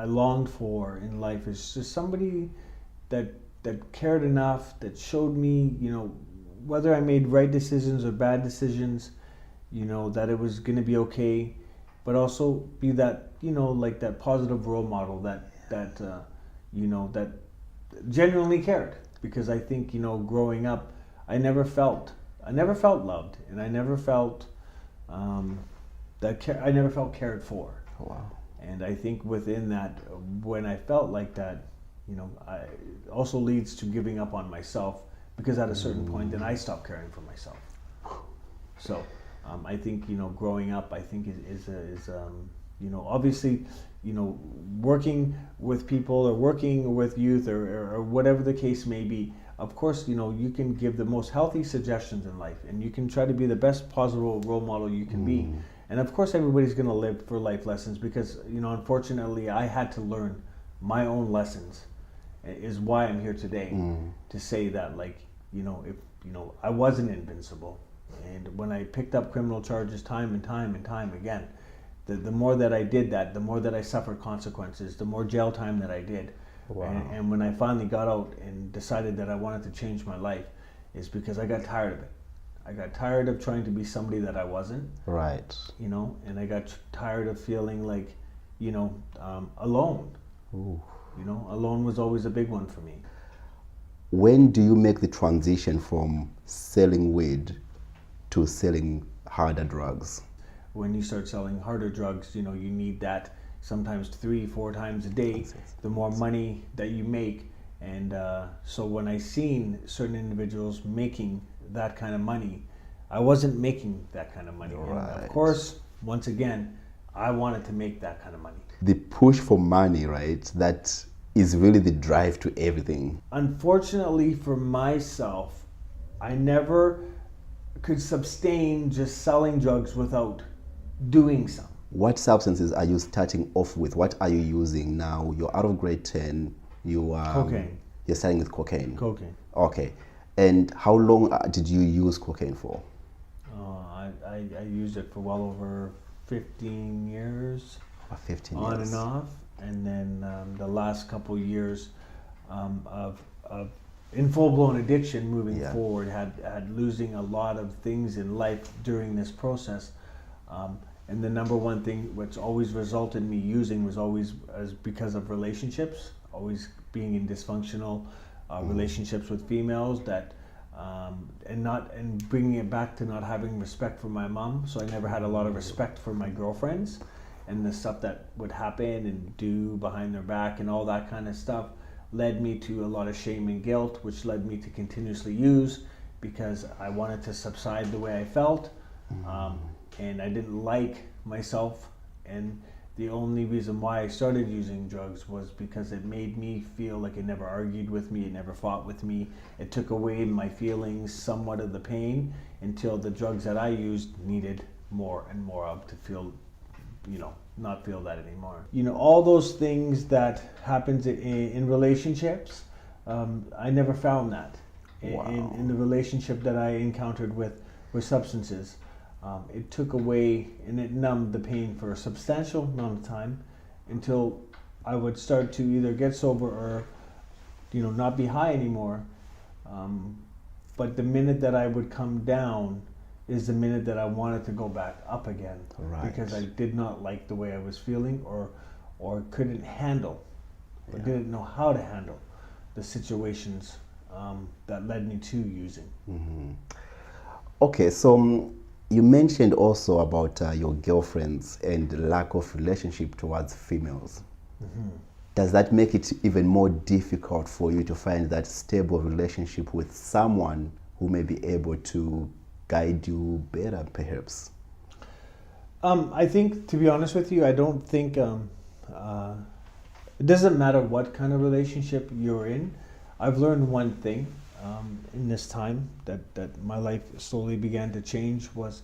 I longed for in life is just somebody that cared enough, that showed me, whether I made right decisions or bad decisions, that it was going to be okay, but also be that, like that positive role model that genuinely cared. Because I think, growing up, I never felt loved, and I never felt I never felt cared for. Wow. And I think within that, when I felt like that, I also leads to giving up on myself, because at a certain point, then I stopped caring for myself. So I think, growing up, I think is obviously, working with people or working with youth or whatever the case may be. Of course, you can give the most healthy suggestions in life, and you can try to be the best positive role model you can be. And of course, everybody's going to live for life lessons, because, unfortunately, I had to learn my own lessons, is why I'm here today, to say that, if, I wasn't invincible. And when I picked up criminal charges time and time again, the more that I did that, the more that I suffered consequences, the more jail time that I did. Wow. And when I finally got out and decided that I wanted to change my life, is because I got tired of it. I got tired of trying to be somebody that I wasn't. Right. And I got tired of feeling like, alone. Ooh. Alone was always a big one for me. When do you make the transition from selling weed to selling harder drugs? When you start selling harder drugs, you need that sometimes 3-4 times a day, the more money that you make. And so when I seen certain individuals making that kind of money, I wasn't making that kind of money. Right. And of course, once again, I wanted to make that kind of money. The push for money, right? That is really the drive to everything. Unfortunately for myself, I never could sustain just selling drugs without doing some. What substances are you starting off with? What are you using now? You're out of grade 10. Cocaine. You're starting with cocaine. Cocaine. Okay. And how long did you use cocaine for? I used it for well over 15 years. 15 on years. and off. And then the last couple years of in full-blown addiction moving forward, had losing a lot of things in life during this process. And the number one thing which always resulted in me using was always because of relationships, always being in dysfunctional relationships with females that and bringing it back to not having respect for my mom. So I never had a lot of respect for my girlfriends, and the stuff that would happen and do behind their back and all that kind of stuff led me to a lot of shame and guilt, which led me to continuously use because I wanted to subside the way I felt. And I didn't like myself, and the only reason why I started using drugs was because it made me feel like it never argued with me, it never fought with me. It took away my feelings, somewhat of the pain, until the drugs that I used needed more and more of to feel, not feel that anymore. All those things that happens in relationships, I never found that in the relationship that I encountered with substances. It took away and it numbed the pain for a substantial amount of time until I would start to either get sober or, not be high anymore. But the minute that I would come down is the minute that I wanted to go back up again. Right. Because I did not like the way I was feeling or couldn't handle or didn't know how to handle the situations that led me to using. Mm-hmm. Okay, so you mentioned also about your girlfriends and the lack of relationship towards females. Mm-hmm. Does that make it even more difficult for you to find that stable relationship with someone who may be able to guide you better, perhaps? I think, to be honest with you, I don't think it doesn't matter what kind of relationship you're in. I've learned one thing in this time that my life slowly began to change was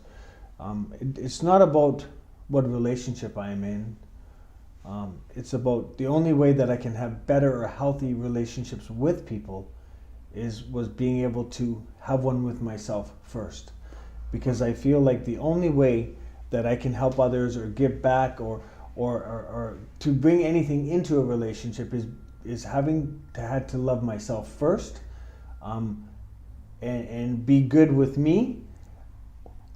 it's not about what relationship I am in. It's about the only way that I can have better or healthy relationships with people was being able to have one with myself first. Because I feel like the only way that I can help others or give back or or to bring anything into a relationship is having had to love myself first, and be good with me.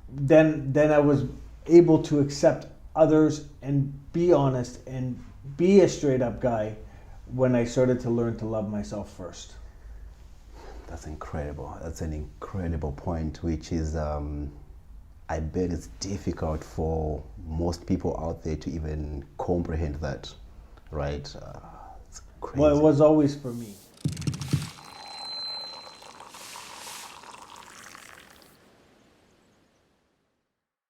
Then I was able to accept others and be honest and be a straight up guy when I started to learn to love myself first. That's incredible. That's an incredible point, which is, I bet it's difficult for most people out there to even comprehend that, right? It's crazy. Well, it was always for me.